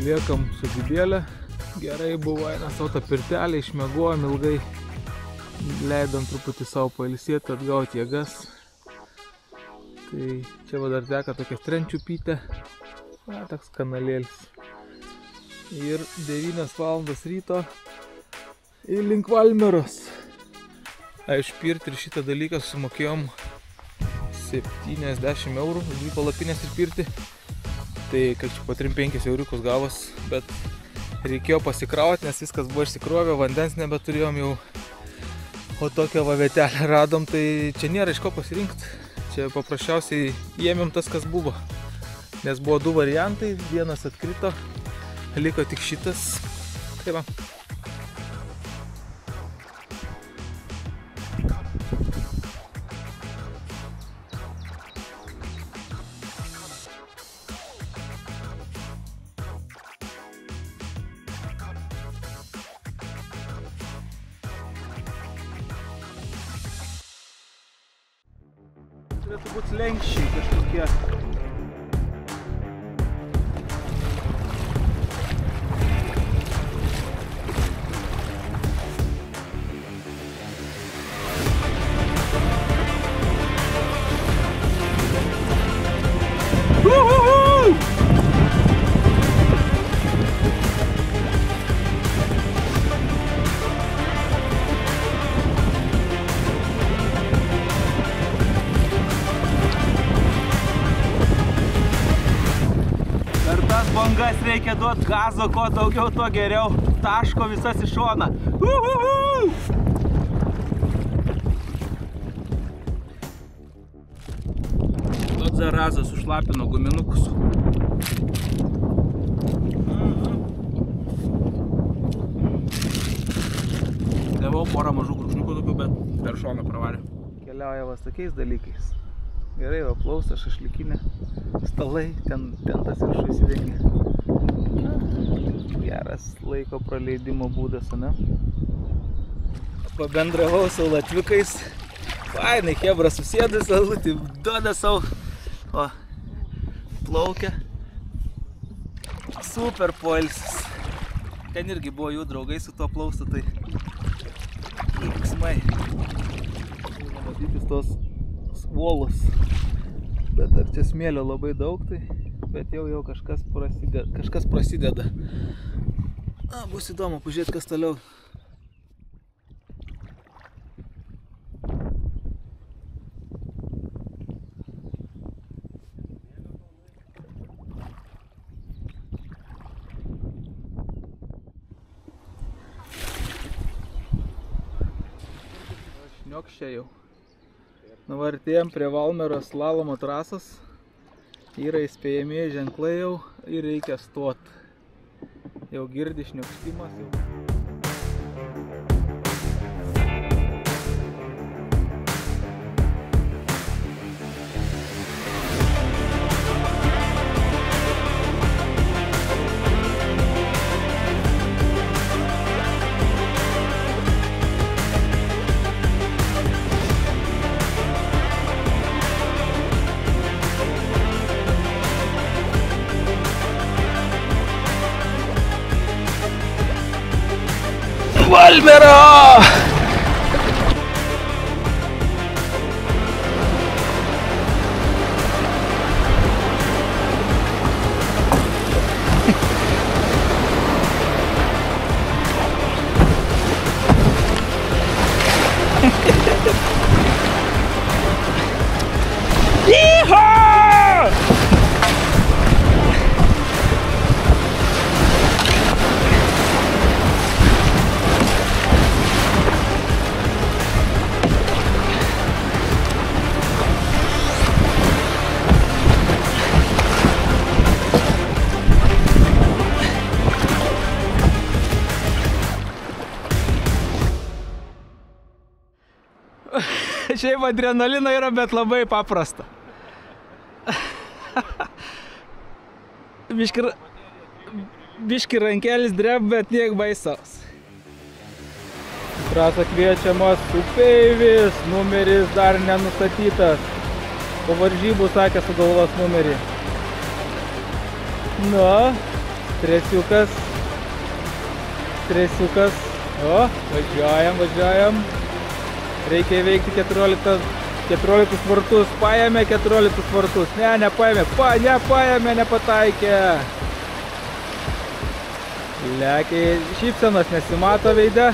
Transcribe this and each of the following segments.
Liekam su didėlė. Gerai buvo, eina savo tą pirtelę, išmiegojom ilgai. Leidom truputį savo pailsėti, atgauti jėgas. Tai čia va dar teka tokia Trenčiupytė. Toks kanalėlis. Ir 9 valandos ryto į link Valmieros. Išpirti ir šitą dalyką sumokėjom 70 eurų, 2 palapinės išpirti. Tai kaip čia po 3-5 euriukus gavos, bet reikėjo pasikrauti, nes viskas buvo išsikrovę, vandens nebeturėjom jau. O tokią va vietelę radom, tai čia nėra iš ko pasirinkti. Čia paprasčiausiai ėmėm tas, kas buvo. Nes buvo 2 variantai, vienas atkrito, liko tik šitas. Tai va. Turėtų būti lenkščiai kažkokie. Bangas reikia duoti gazo, kuo daugiau, tuo geriau. Taško visas į šoną. Tot zarazas užlapino guminukus. Gavau porą mažų krūkšniukų tokių, bet per šoną pravarė. Keliauja vas tokiais dalykais. Gerai, va plausta, šašlikinė, stalai, ten tentas viršų įsidengia. Geras laiko praleidimo būdas, ne? Pabendravau su latviukais. Fainai, chebra susėda salutį, duoda savo. O, plaukia. Super poilsis. Ten irgi buvo jų draugai su tuo plaustu, tai linksmai. Matytis tos uolos. Bet ar čia smėlio labai daug, tai bet jau kažkas prasideda. Bus įdomu pažiūrėti, kas toliau. Šniokščia jau. Nuvartėjom prie Valmieros slalomo trasos. Yra įspėjamieji ženklai jau ir reikia stot. Jau girdi šniokštimas jau. Valmiera! Šiaip adrenalino yra, bet labai paprasta. Biški rankelis dreb, bet niek baisaus. Trasa kviečiamas upeivis, numeris dar nenustatytas. Po varžybų sakė sugalvos numerį. Na, Stresiukas. O, važiuojam. Reikia įveikti 14 vartus. Paėmė 14 vartus. Ne, nepaėmė. Nepaėmė, nepataikė. Lekiai, šypsenos nesimato veide.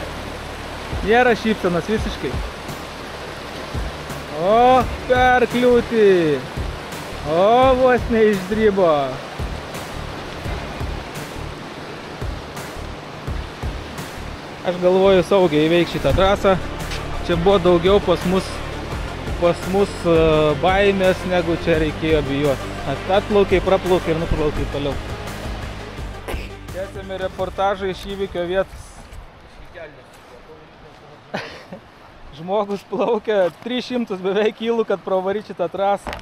Nėra šypsenos visiškai. O, perkliūti. O, vos neišdrybo. Aš galvoju saugiai įveikti šitą trasą. Čia buvo daugiau pas mus baimės, negu čia reikėjo bijoti. Atplaukiai, praplaukiai ir nuplaukiai toliau. Tęsėme reportažą iš įvykio vietos. Žmogus plaukia 300 beveik kilų, kad pravaryti šitą trasą.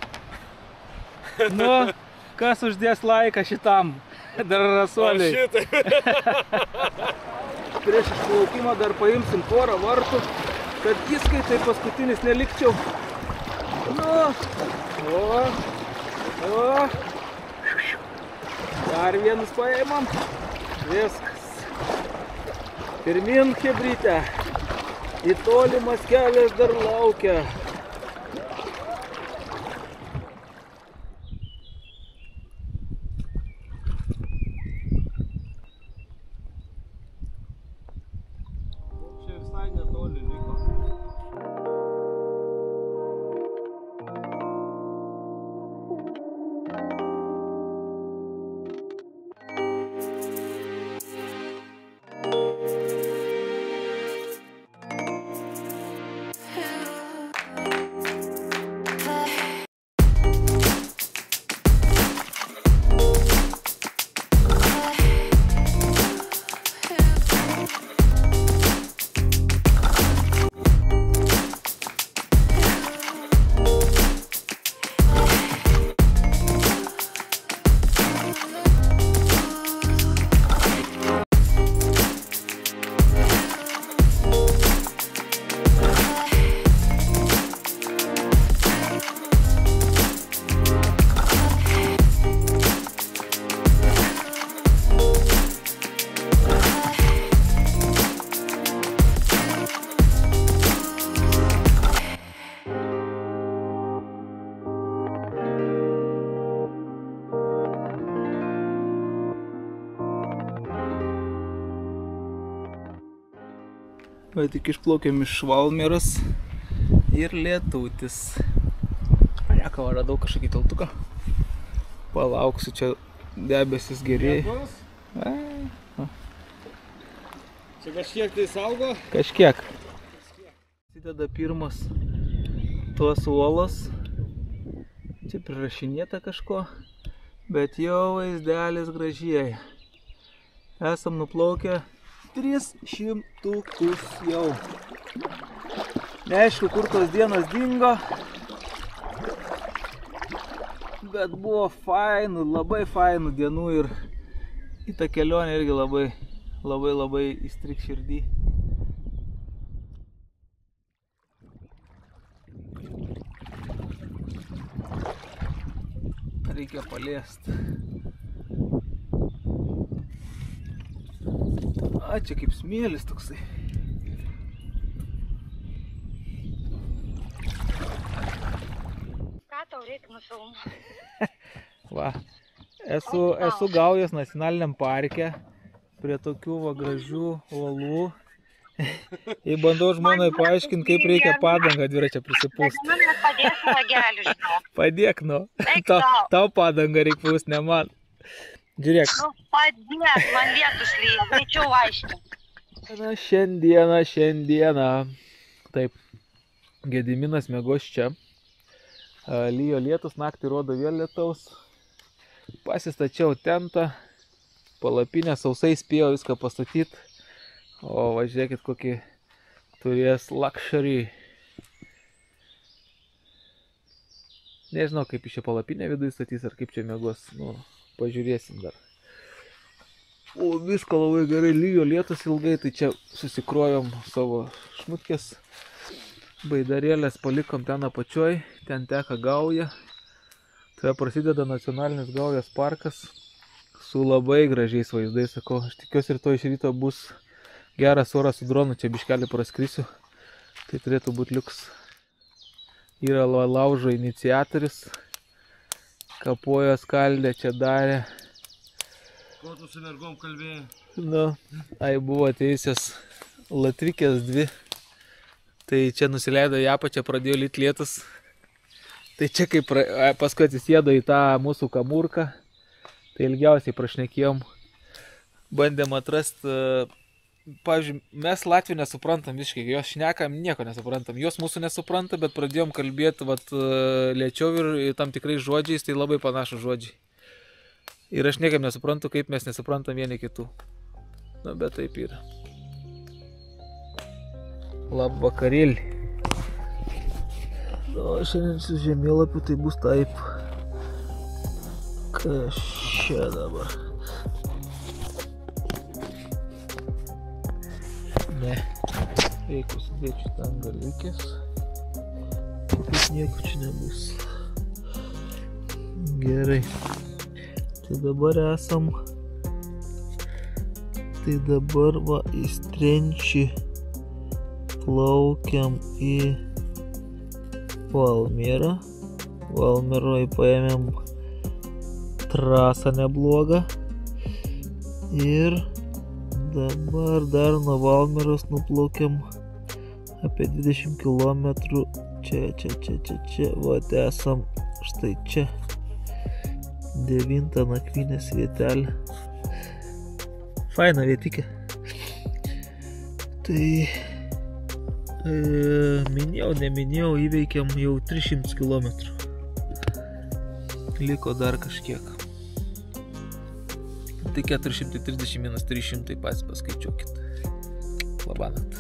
Nu, kas uždės laiką šitam? Dar rasuoliai. Prieš išplaukimą dar paimsim porą vartų, kad įskaitai paskutinis nelikčiau. Nu, dar vienus paėmam. Viskas. Pirmin, chebryte. Į tolimas kelias dar laukia. Čia visai netoli liko. Va, tik išplaukėm iš Valmieros ir lietutis. Ką, radau kažkokį teltuką. Palauksiu, čia debesis gerėja. Čia kažkiek tai saugo? Kažkiek. Įsideda pirmas tuos uolos. Čia prirašinėta kažko, bet jau vaizdelis gražėja. Esam nuplaukę 300 jau. Neaišku, kur tos dienos dingo, bet buvo fainų, labai fainų dienų ir į tą kelionę irgi labai įstrik širdį. Reikia paliesti. A, čia kaip smėlis toksai. Ką tau reikia nufilmuoti? Va, esu Gaujos nacionaliniam parke, prie tokių va gražių uolų. Ir bandau žmonai paaiškinti, kaip reikia padangą dviračio prisipūsti. Man padės ragelį, žinau. Padėk, nu. Tau padangą reikia pūsti, ne man. Žiūrėk. Nu, padėk, man lietus lyja, greičiau aiškink. Na, šiandieną. Taip, Gediminas miegos čia. Lyjo lietus, naktį rodo vėl lietaus. Pasistačiau tentą. Palapinę sausai spėjau viską pastatyti. O važiuokit, kokį turės luxury. Nežinau, kaip iš čia palapinę viduje statys, ar kaip čia miegos. Nu, pažiūrėsim dar. O viską labai gerai, lyjo lietus ilgai, tai čia susikrovėm savo šmutkės. Baidarėlės palikom ten apačioj, ten teka Gauja. Tai prasideda nacionalinis Gaujos parkas su labai gražiais vaizdais, sakau. Aš tikiuosi rytoj iš ryto bus geras oras su dronu, čia biškelį praskrisiu. Tai turėtų būti liuks. Yra laužo iniciatorius. Kapojo skaldė, čia darė. Ko tu su mergom kalbėjai? Nu, buvo atėjusios latvikės 2. Tai čia nusileido į apačią, pradėjo lyt lietus. Tai čia kaip paskui atsisėdo į tą mūsų kamurką. Tai ilgiausiai prašnekėjom. Bandėm atrasti, pavyzdžiui, mes latvių nesuprantam visiškai, jos šnekam, nieko nesuprantam. Jos mūsų nesupranta, bet pradėjom kalbėti lėčiau ir tam tikrais žodžiais, tai labai panašus žodžiai. Ir aš niekam nesuprantu, kaip mes nesuprantam vieni kitų. Nu, bet taip yra. Labvakarėlį. O šiandien su žemėlapiu tai bus taip. Kas čia dabar? Ne. Reikia sudėti šitą angalikės. Taip nieko čia nebus. Gerai. Tai dabar esam. Tai dabar va į Strenčį plaukiam į Valmierą. Valmieroj paėmėm trasą neblogą. Ir dabar dar nuo Valmieros nuplaukiam apie 20 km. Čia. Vat esam štai čia. 9 nakvynės vietelė. Faina vietikė. Tai neminėjau, įveikiam jau 300 km. Liko dar kažkiek. Tai 430 minus 300 pats paskaičiuokit. Labanakt.